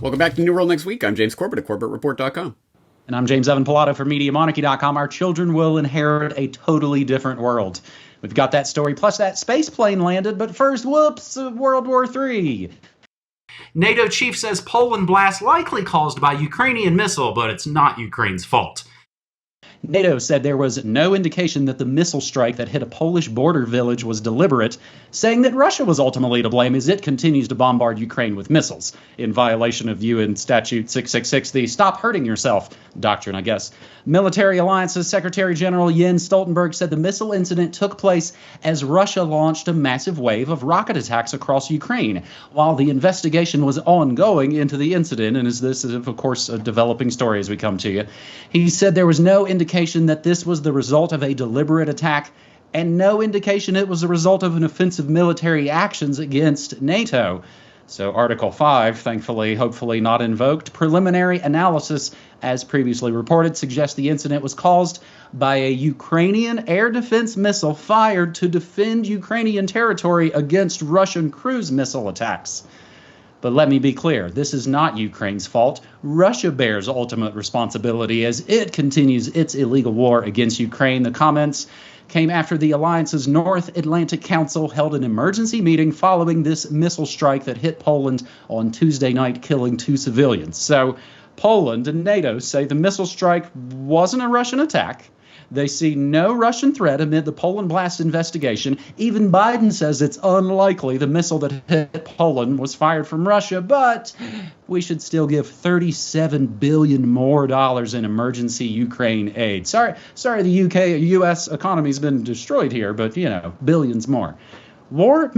Welcome back to New World Next Week. I'm James Corbett at CorbettReport.com. And I'm James Evan Pilato for MediaMonarchy.com. Our children will inherit a totally different world. We've got that story, plus that space plane landed, but first, whoops, World War III. NATO chief says Poland blast likely caused by Ukrainian missile, but it's not Ukraine's fault. NATO said there was no indication that the missile strike that hit a Polish border village was deliberate, saying that Russia was ultimately to blame as it continues to bombard Ukraine with missiles, in violation of UN Statute 666, the Stop Hurting Yourself doctrine, I guess. Military Alliance's Secretary General Jens Stoltenberg said the missile incident took place as Russia launched a massive wave of rocket attacks across Ukraine, while the investigation was ongoing into the incident, and this is, of course, a developing story as we come to you. He said there was no indication that this was the result of a deliberate attack, and no indication it was the result of an offensive military actions against NATO. So Article 5, thankfully, hopefully not invoked. Preliminary analysis, as previously reported, suggests the incident was caused by a Ukrainian air defense missile fired to defend Ukrainian territory against Russian cruise missile attacks. But let me be clear, this is not Ukraine's fault. Russia bears ultimate responsibility as it continues its illegal war against Ukraine. The comments came after the alliance's North Atlantic Council held an emergency meeting following this missile strike that hit Poland on Tuesday night, killing 2 civilians. So Poland and NATO say the missile strike wasn't a Russian attack. They see no Russian threat amid the Poland blast investigation. Even Biden says it's unlikely the missile that hit Poland was fired from Russia, but we should still give $37 billion more in emergency Ukraine aid. Sorry, the U.S. economy's been destroyed here, but, billions more. War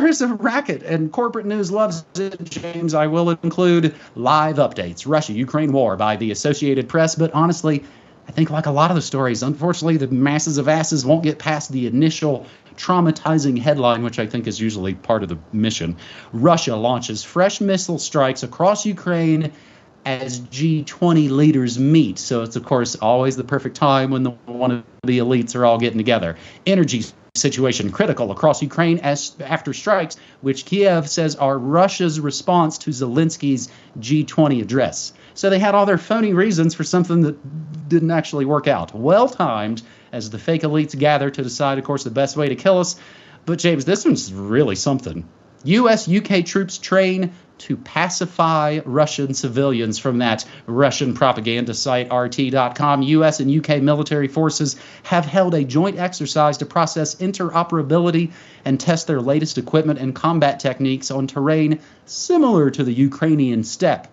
is a racket, and corporate news loves it, James. I will include live updates. Russia-Ukraine war by the Associated Press, but honestly, I think like a lot of the stories, unfortunately, the masses of asses won't get past the initial traumatizing headline, which I think is usually part of the mission. Russia launches fresh missile strikes across Ukraine as G20 leaders meet. So it's, of course, always the perfect time when one of the elites are all getting together. Energy situation critical across Ukraine after strikes, which Kiev says are Russia's response to Zelensky's G20 address. So they had all their phony reasons for something that didn't actually work out. Well-timed as the fake elites gather to decide, of course, the best way to kill us. But, James, this one's really something. U.S.-UK troops train to pacify Russian civilians from that Russian propaganda site RT.com. U.S. and UK military forces have held a joint exercise to process interoperability and test their latest equipment and combat techniques on terrain similar to the Ukrainian steppe,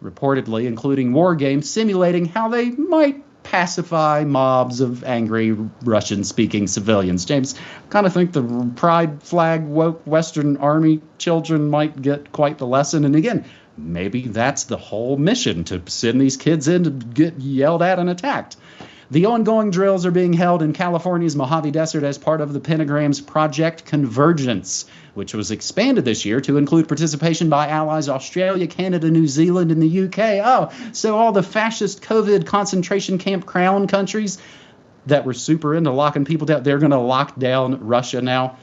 reportedly including war games simulating how they might pacify mobs of angry Russian-speaking civilians. James, I kind of think the pride flag woke Western Army children might get quite the lesson. And again, maybe that's the whole mission, to send these kids in to get yelled at and attacked. The ongoing drills are being held in California's Mojave Desert as part of the Pentagram's Project Convergence, which was expanded this year to include participation by allies Australia, Canada, New Zealand, and the UK. Oh, so all the fascist COVID concentration camp crown countries that were super into locking people down, they're going to lock down Russia now.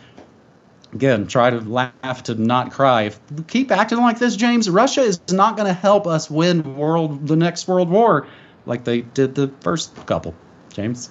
Again, try to laugh to not cry. If we keep acting like this, James, Russia is not going to help us win the next world war like they did the first couple. James?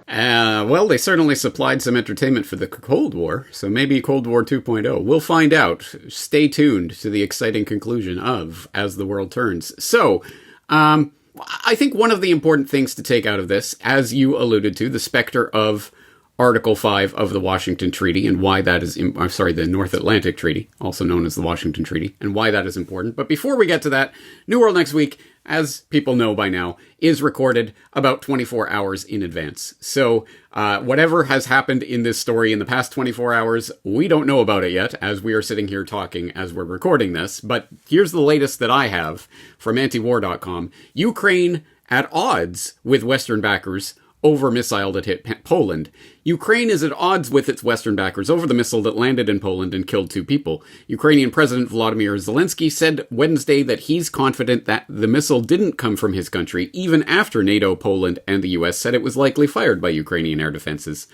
Well, they certainly supplied some entertainment for the Cold War, so maybe Cold War 2.0. We'll find out. Stay tuned to the exciting conclusion of As the World Turns. So, I think one of the important things to take out of this, as you alluded to, the specter of Article 5 of the Washington Treaty and why that is, the North Atlantic Treaty, also known as the Washington Treaty, and why that is important. But before we get to that, New World Next Week, as people know by now, is recorded about 24 hours in advance. So whatever has happened in this story in the past 24 hours, we don't know about it yet, as we are sitting here talking as we're recording this. But here's the latest that I have from antiwar.com. Ukraine at odds with Western backers over missile that hit Poland. Ukraine is at odds with its Western backers over the missile that landed in Poland and killed 2 people. Ukrainian President Volodymyr Zelensky said Wednesday that he's confident that the missile didn't come from his country, even after NATO, Poland, and the US said it was likely fired by Ukrainian air defenses.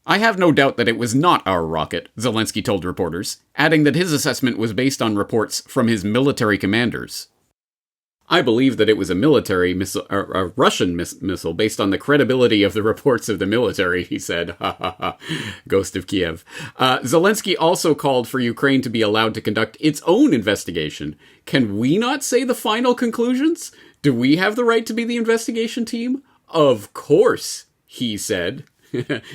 I have no doubt that it was not our rocket, Zelensky told reporters, adding that his assessment was based on reports from his military commanders. I believe that it was a military missile, a Russian missile, based on the credibility of the reports of the military, he said. Ha ha ha. Ghost of Kiev. Zelensky also called for Ukraine to be allowed to conduct its own investigation. Can we not say the final conclusions? Do we have the right to be the investigation team? Of course, he said.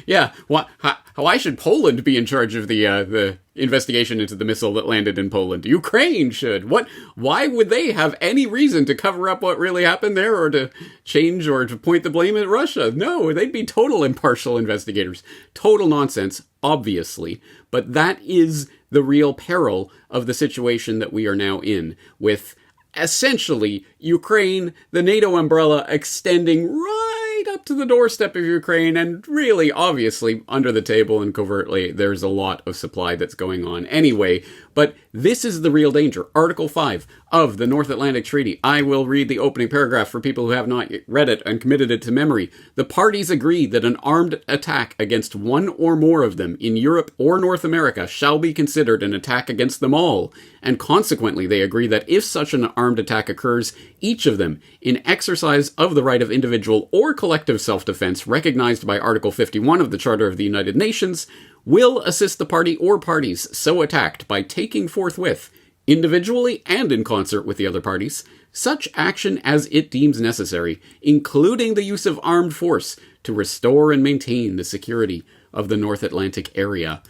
Yeah, why should Poland be in charge of the investigation into the missile that landed in Poland? Ukraine should. Why would they have any reason to cover up what really happened there, or to change or to point the blame at Russia? No, they'd be total impartial investigators. Total nonsense, obviously. But that is the real peril of the situation that we are now in, with essentially Ukraine, the NATO umbrella, extending right up to the doorstep of Ukraine, and really, obviously, under the table and covertly, there's a lot of supply that's going on anyway. But this is the real danger. Article 5 of the North Atlantic Treaty. I will read the opening paragraph for people who have not read it and committed it to memory. The parties agree that an armed attack against one or more of them in Europe or North America shall be considered an attack against them all, and consequently they agree that if such an armed attack occurs, each of them, in exercise of the right of individual or collective self-defense recognized by Article 51 of the Charter of the United Nations, will assist the party or parties so attacked by taking forthwith, individually and in concert with the other parties, such action as it deems necessary, including the use of armed force, to restore and maintain the security of the North Atlantic area.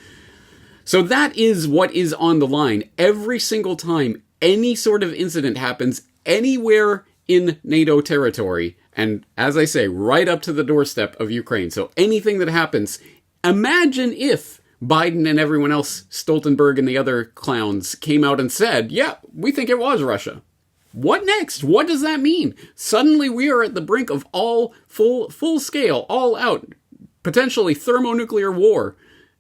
So that is what is on the line every single time any sort of incident happens anywhere in NATO territory, and as I say, right up to the doorstep of Ukraine. So anything that happens, imagine if Biden and everyone else, Stoltenberg and the other clowns, came out and said, yeah, we think it was Russia. What next? What does that mean? Suddenly we are at the brink of all full scale, all out, potentially thermonuclear war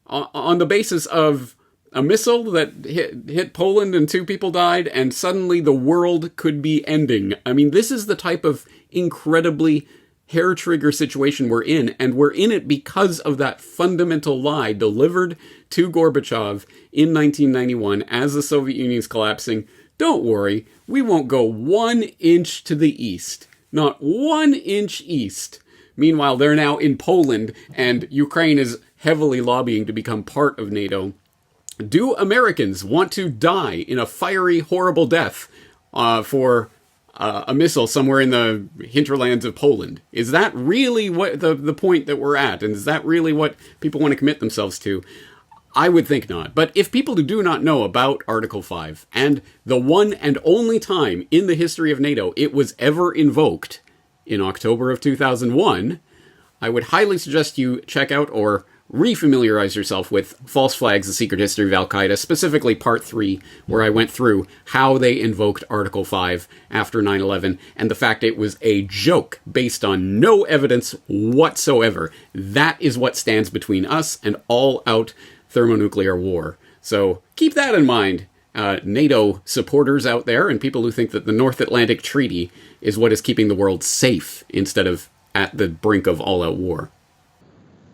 on the basis of a missile that hit Poland and 2 people died, and suddenly the world could be ending. I mean, this is the type of incredibly hair-trigger situation we're in, and we're in it because of that fundamental lie delivered to Gorbachev in 1991 as the Soviet Union's collapsing. Don't worry, we won't go 1 inch to the east. Not 1 inch east. Meanwhile, they're now in Poland, and Ukraine is heavily lobbying to become part of NATO. Do Americans want to die in a fiery, horrible death for a missile somewhere in the hinterlands of Poland? Is that really what the point that we're at? And is that really what people want to commit themselves to? I would think not. But if people who do not know about Article 5, and the one and only time in the history of NATO it was ever invoked in October of 2001, I would highly suggest you check out or refamiliarize yourself with False Flags, The Secret History of Al-Qaeda, specifically Part 3, where I went through how they invoked Article 5 after 9/11, and the fact it was a joke based on no evidence whatsoever. That is what stands between us and all-out thermonuclear war. So keep that in mind, NATO supporters out there, and people who think that the North Atlantic Treaty is what is keeping the world safe instead of at the brink of all-out war.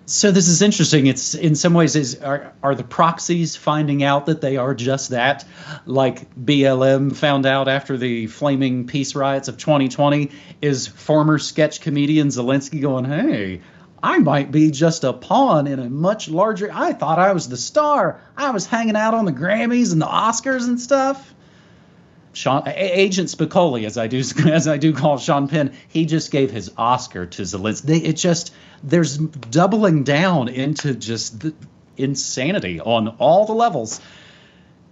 So this is interesting. It's in some ways are the proxies finding out that they are just that, like BLM found out after the flaming peace riots of 2020. Is former sketch comedian Zelensky going, hey, I might be just a pawn in a much larger, I thought I was the star. I was hanging out on the Grammys and the Oscars and stuff. Agent Spicoli, as I do call Sean Penn, he just gave his Oscar to Zelensky. There's doubling down into just the insanity on all the levels.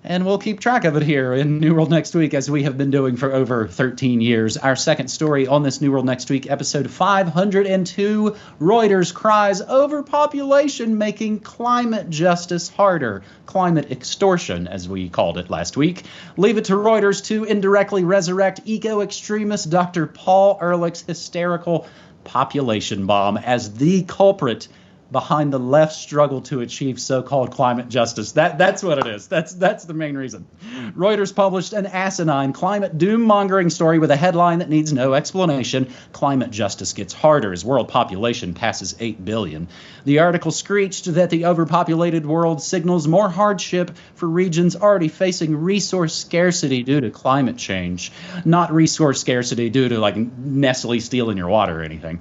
And we'll keep track of it here in New World Next Week, as we have been doing for over 13 years. Our second story on this New World Next Week, episode 502, Reuters cries overpopulation making climate justice harder. Climate extortion, as we called it last week. Leave it to Reuters to indirectly resurrect eco-extremist Dr. Paul Ehrlich's hysterical population bomb as the culprit behind the left's struggle to achieve so-called climate justice. That's what it is. That's the main reason. Reuters published an asinine climate doom-mongering story with a headline that needs no explanation. Climate justice gets harder as world population passes 8 billion. The article screeched that the overpopulated world signals more hardship for regions already facing resource scarcity due to climate change, not resource scarcity due to like Nestle stealing your water or anything.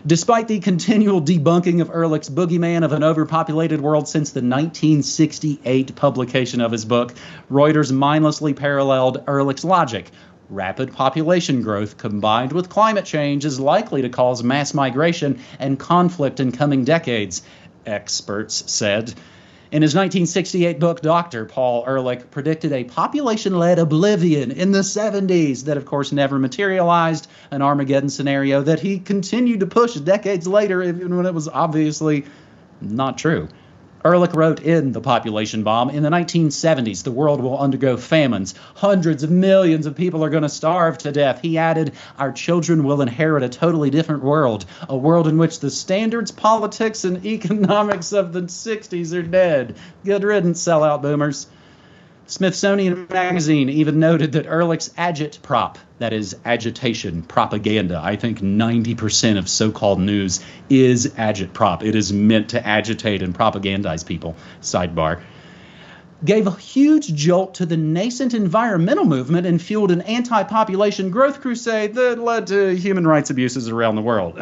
Despite the continual debunking of Ehrlich's boogeyman of an overpopulated world since the 1968 publication of his book, Reuters mindlessly paralleled Ehrlich's logic. Rapid population growth combined with climate change is likely to cause mass migration and conflict in coming decades, experts said. In his 1968 book, Dr. Paul Ehrlich predicted a population-led oblivion in the 70s that, of course, never materialized, an Armageddon scenario that he continued to push decades later, even when it was obviously not true. Ehrlich wrote in The Population Bomb, in the 1970s, the world will undergo famines. Hundreds of millions of people are going to starve to death. He added, our children will inherit a totally different world, a world in which the standards, politics, and economics of the 60s are dead. Good riddance, sellout boomers. Smithsonian Magazine even noted that Ehrlich's agitprop, that is agitation, propaganda, I think 90% of so-called news is agitprop. It is meant to agitate and propagandize people, sidebar, gave a huge jolt to the nascent environmental movement and fueled an anti-population growth crusade that led to human rights abuses around the world.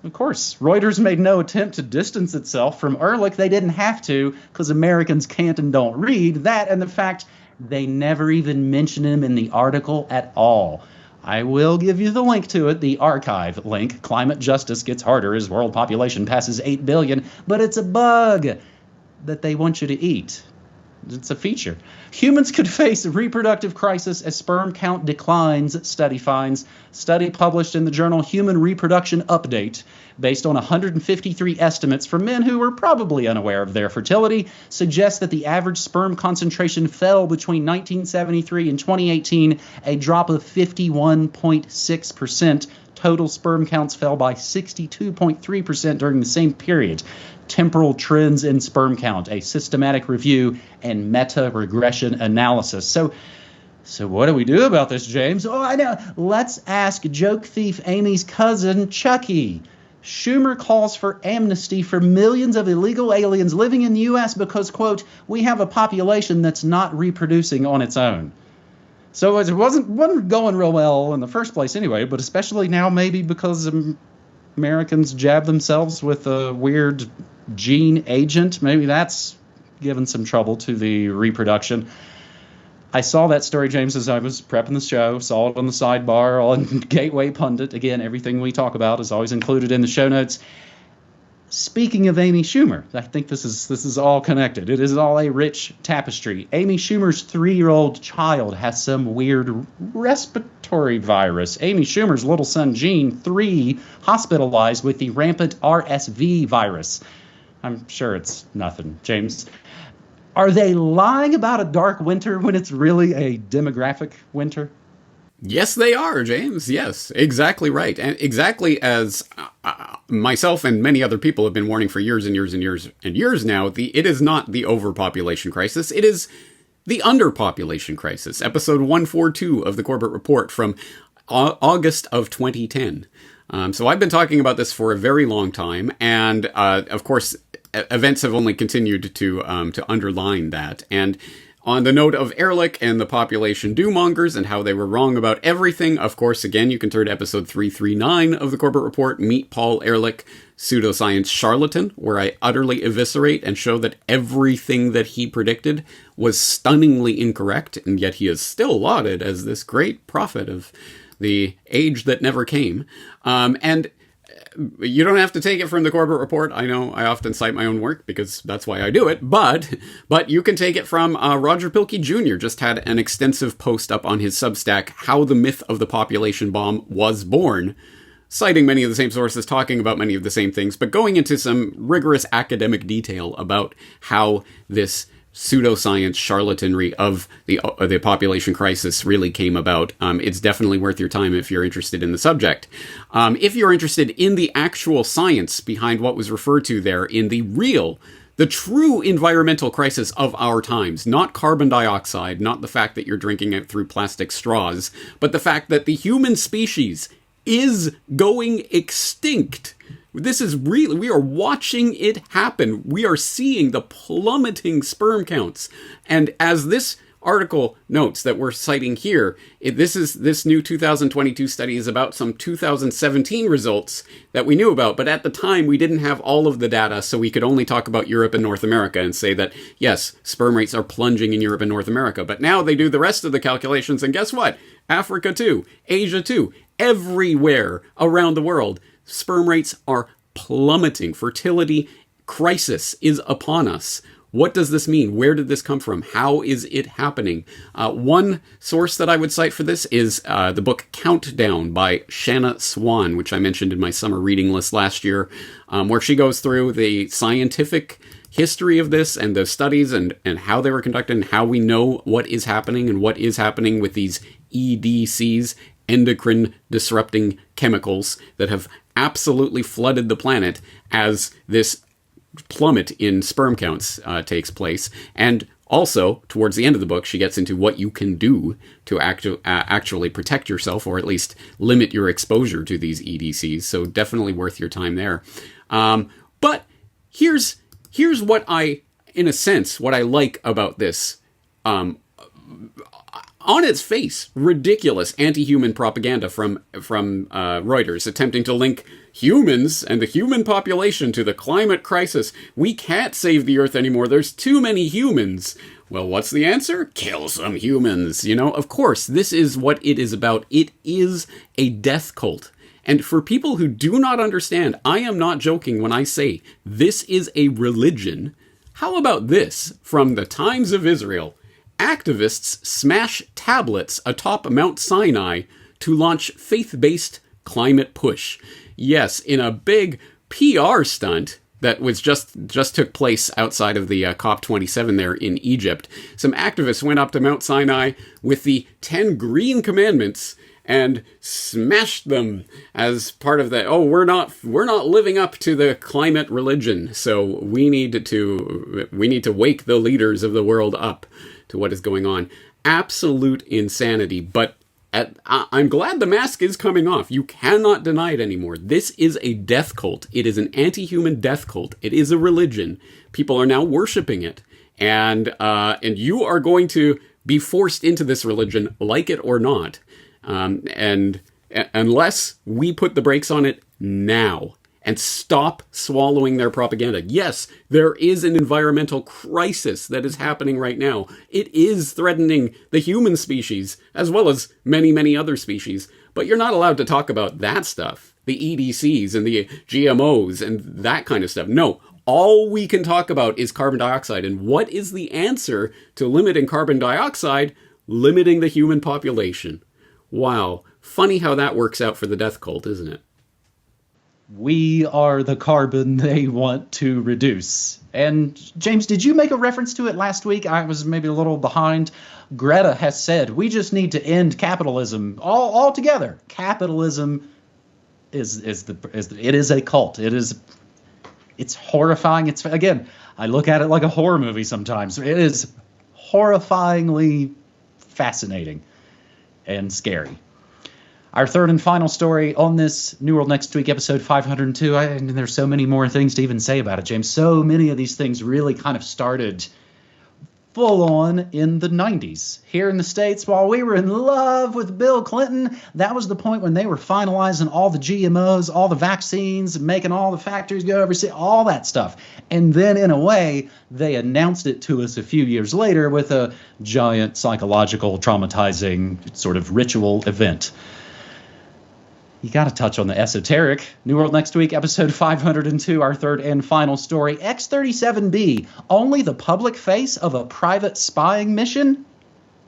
Of course, Reuters made no attempt to distance itself from Ehrlich. They didn't have to, because Americans can't and don't read. That and the fact they never even mention him in the article at all. I will give you the link to it, the archive link. Climate justice gets harder as world population passes 8 billion, but it's a bug that they want you to eat. It's a feature. Humans could face a reproductive crisis as sperm count declines, study finds. Study published in the journal Human Reproduction Update, based on 153 estimates from men who were probably unaware of their fertility, suggests that the average sperm concentration fell between 1973 and 2018, a drop of 51.6%. Total sperm counts fell by 62.3% during the same period. Temporal trends in sperm count, a systematic review, and meta-regression analysis. So what do we do about this, James? Oh, I know. Let's ask joke thief Amy's cousin, Chucky. Schumer calls for amnesty for millions of illegal aliens living in the U.S. because, quote, we have a population that's not reproducing on its own. So it wasn't going real well in the first place anyway, but especially now maybe because Americans jab themselves with a weird gene agent. Maybe that's given some trouble to the reproduction. I saw that story, James, as I was prepping the show, saw it on the sidebar on Gateway Pundit. Again, everything we talk about is always included in the show notes. Speaking of Amy Schumer, I think this is all connected. It is all a rich tapestry. Amy Schumer's 3-year-old child has some weird respiratory virus. Amy Schumer's little son, Gene, 3, hospitalized with the rampant RSV virus. I'm sure it's nothing. James, are they lying about a dark winter when it's really a demographic winter? Yes, they are, James. Yes, exactly right. And exactly as myself and many other people have been warning for years and years and years and years now, it is not the overpopulation crisis. It is the underpopulation crisis. Episode 142 of the Corbett Report from August of 2010. So I've been talking about this for a very long time. And of course, events have only continued to underline that. And on the note of Ehrlich and the population doomongers and how they were wrong about everything, of course, again, you can turn to episode 339 of the Corbett Report, Meet Paul Ehrlich, Pseudoscience Charlatan, where I utterly eviscerate and show that everything that he predicted was stunningly incorrect, and yet he is still lauded as this great prophet of the age that never came. And you don't have to take it from the Corbett Report. I know I often cite my own work because that's why I do it, but you can take it from Roger Pilkey Jr. just had an extensive post up on his Substack, How the Myth of the Population Bomb Was Born, citing many of the same sources, talking about many of the same things, but going into some rigorous academic detail about how this pseudoscience charlatanry of the population crisis really came about. It's definitely worth your time if you're interested in the subject. If you're interested in the actual science behind what was referred to there in the true environmental crisis of our times, not carbon dioxide, not the fact that you're drinking it through plastic straws, but the fact that the human species is going extinct. This is really, we are watching it happen. We are seeing the plummeting sperm counts. And as this article notes that we're citing here, this new 2022 study is about some 2017 results that we knew about, but at the time we didn't have all of the data, so we could only talk about Europe and North America and say that, yes, sperm rates are plunging in Europe and North America. But now they do the rest of the calculations, and guess what? Africa too, Asia too, everywhere around the world, sperm rates are plummeting. Fertility crisis is upon us. What does this mean? Where did this come from? How is it happening? One source that I would cite for this is the book Countdown by Shanna Swan, which I mentioned in my summer reading list last year, where she goes through the scientific history of this and the studies and how they were conducted and how we know what is happening and what is happening with these EDCs, endocrine disrupting chemicals that have absolutely flooded the planet as this plummet in sperm counts takes place. And also, towards the end of the book, she gets into what you can do to actually protect yourself, or at least limit your exposure to these EDCs. So definitely worth your time there. But here's what in a sense, what I like about this. On its face, ridiculous anti-human propaganda from Reuters attempting to link humans and the human population to the climate crisis. We can't save the Earth anymore. There's too many humans. Well, what's the answer? Kill some humans. Of course, this is what it is about. It is a death cult. And for people who do not understand, I am not joking when I say this is a religion. How about this from the Times of Israel? Activists smash tablets atop Mount Sinai to launch faith-based climate push. Yes, in a big PR stunt that was just took place outside of the COP27 there in Egypt, some activists went up to Mount Sinai with the 10 Green Commandments and smashed them as part of the, we're not living up to the climate religion, so we need to wake the leaders of the world up to what is going on. Absolute insanity, but I'm glad the mask is coming off. You cannot deny it anymore. This is a death cult. It is an anti-human death cult. It is a religion. People are now worshiping it, and you are going to be forced into this religion, like it or not. And unless we put the brakes on it now and stop swallowing their propaganda. Yes, there is an environmental crisis that is happening right now. It is threatening the human species as well as many, many other species. But you're not allowed to talk about that stuff, the EDCs and the GMOs and that kind of stuff. No, all we can talk about is carbon dioxide. And what is the answer to limiting carbon dioxide? Limiting the human population. Wow. Funny how that works out for the death cult, isn't it? We are the carbon they want to reduce. And James, did you make a reference to it last week? I was maybe a little behind. Greta has said, we just need to end capitalism altogether. Capitalism is a cult. It's horrifying. It's, again, I look at it like a horror movie sometimes. It is horrifyingly fascinating and scary. Our third and final story on this New World Next Week, episode 502. And there's so many more things to even say about it, James. So many of these things really kind of started full on in the 90s. Here in the States, while we were in love with Bill Clinton, that was the point when they were finalizing all the GMOs, all the vaccines, making all the factories go overseas, all that stuff. And then, in a way, they announced it to us a few years later with a giant psychological, traumatizing sort of ritual event. You got to touch on the esoteric. New World Next Week, episode 502, our third and final story. X-37B, only the public face of a private spying mission?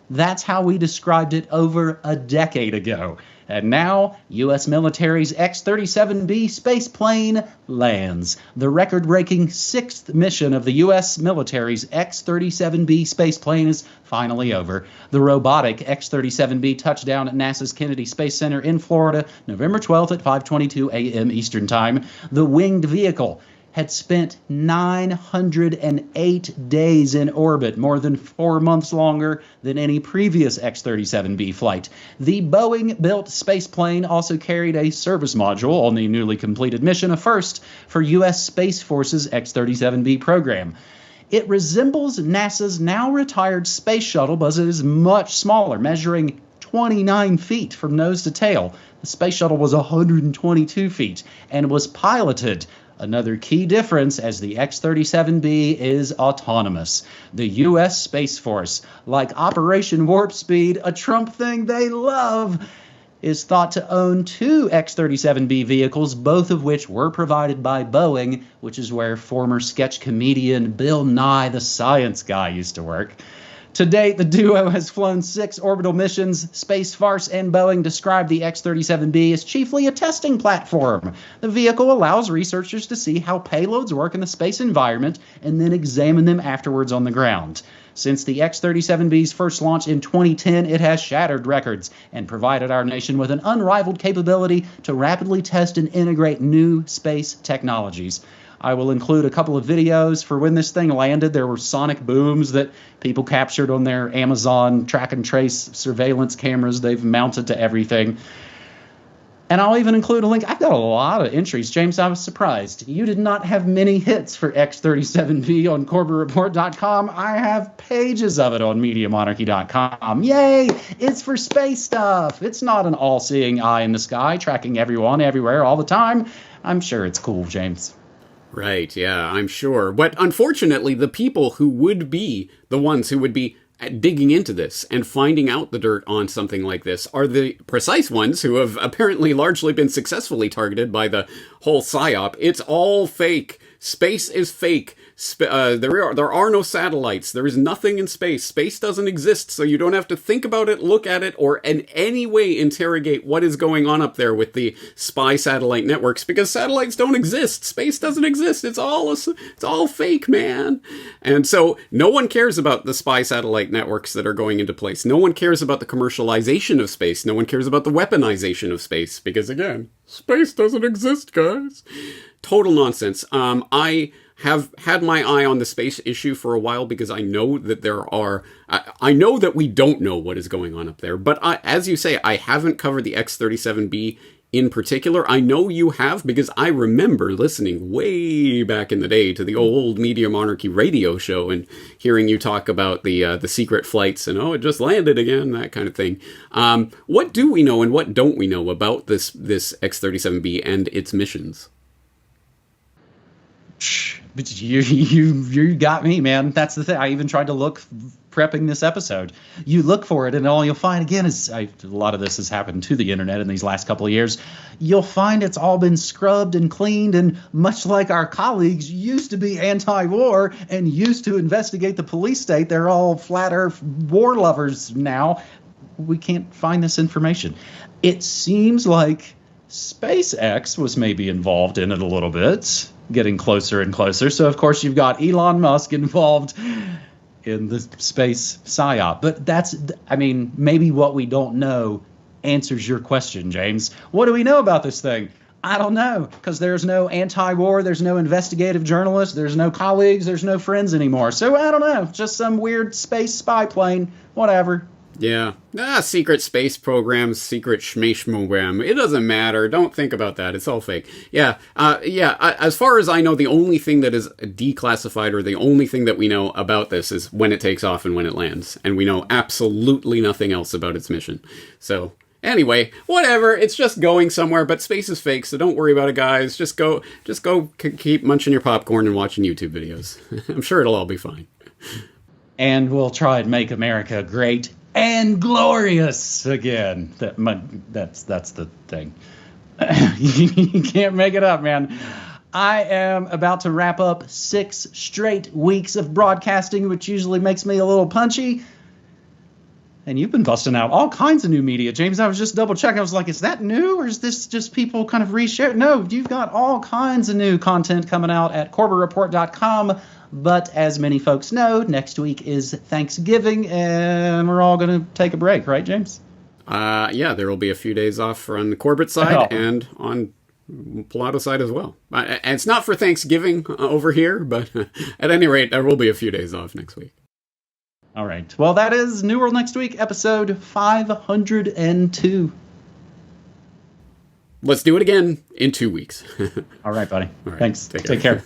That's how we described it over a decade ago. And now, U.S. military's X-37B space plane lands. The record-breaking 6th mission of the U.S. military's X-37B space plane is finally over. The robotic X-37B touched down at NASA's Kennedy Space Center in Florida, November 12th at 5:22 a.m. Eastern Time. The winged vehicle had spent 908 days in orbit, more than 4 months longer than any previous X-37B flight. The Boeing-built spaceplane also carried a service module on the newly completed mission, a first for U.S. Space Force's X-37B program. It resembles NASA's now-retired space shuttle, but it is much smaller, measuring 29 feet from nose to tail. The space shuttle was 122 feet and was piloted. Another key difference, as the X-37B is autonomous. The U.S. Space Force, like Operation Warp Speed, a Trump thing they love, is thought to own 2 X-37B vehicles, both of which were provided by Boeing, which is where former sketch comedian Bill Nye the Science Guy used to work. To date, the duo has flown 6 orbital missions. Space Farce and Boeing described the X-37B as chiefly a testing platform. The vehicle allows researchers to see how payloads work in the space environment and then examine them afterwards on the ground. Since the X-37B's first launch in 2010, it has shattered records and provided our nation with an unrivaled capability to rapidly test and integrate new space technologies. I will include a couple of videos for when this thing landed. There were sonic booms that people captured on their Amazon track and trace surveillance cameras they've mounted to everything. And I'll even include a link. I've got a lot of entries. James, I was surprised. You did not have many hits for X-37B on CorbettReport.com. I have pages of it on MediaMonarchy.com. Yay! It's for space stuff. It's not an all-seeing eye in the sky tracking everyone, everywhere, all the time. I'm sure it's cool, James. Right, yeah, I'm sure. But unfortunately, the people who would be the ones who would be digging into this and finding out the dirt on something like this are the precise ones who have apparently largely been successfully targeted by the whole PSYOP. It's all fake. Space is fake. There are no satellites. There is nothing in space. Space doesn't exist, so you don't have to think about it, look at it, or in any way interrogate what is going on up there with the spy satellite networks, because satellites don't exist. Space doesn't exist. It's all fake, man. And so no one cares about the spy satellite networks that are going into place. No one cares about the commercialization of space. No one cares about the weaponization of space, because again, space doesn't exist, guys. Total nonsense. I have had my eye on the space issue for a while because I know that I know that we don't know what is going on up there. But as you say, I haven't covered the X-37B in particular. I know you have because I remember listening way back in the day to the old Media Monarchy radio show and hearing you talk about the secret flights and, it just landed again, that kind of thing. What do we know and what don't we know about this X-37B and its missions? But you got me, man. That's the thing. I even tried to look prepping this episode. You look for it, and all you'll find again is a lot of this has happened to the internet in these last couple of years. You'll find it's all been scrubbed and cleaned, and much like our colleagues used to be anti-war and used to investigate the police state, they're all flat Earth war lovers now. We can't find this information. It seems like SpaceX was maybe involved in it a little bit, getting closer and closer. So, of course, you've got Elon Musk involved in the space PSYOP. But maybe what we don't know answers your question, James. What do we know about this thing? I don't know, because there's no anti-war, there's no investigative journalists, there's no colleagues, there's no friends anymore. So, I don't know, just some weird space spy plane, whatever. Yeah. Secret space programs, secret schmashmogram. It doesn't matter. Don't think about that. It's all fake. Yeah. As far as I know, the only thing that is declassified or the only thing that we know about this is when it takes off and when it lands. And we know absolutely nothing else about its mission. So, anyway, whatever. It's just going somewhere, but space is fake, so don't worry about it, guys. Just go keep munching your popcorn and watching YouTube videos. I'm sure it'll all be fine. And we'll try and make America great and glorious again. That's the thing. You can't make it up, man. I am about to wrap up 6 straight weeks of broadcasting, which usually makes me a little punchy. And you've been busting out all kinds of new media. James, I was just double checking. I was like, is that new or is this just people kind of reshare? No, you've got all kinds of new content coming out at CorbettReport.com. But as many folks know, next week is Thanksgiving and we're all going to take a break, right, James? Yeah, there will be a few days off on the Corbett side and on Pilato side as well. And it's not for Thanksgiving over here, but at any rate, there will be a few days off next week. All right. Well, that is New World Next Week, episode 502. Let's do it again in 2 weeks. All right, buddy. All right, Thanks. Take care.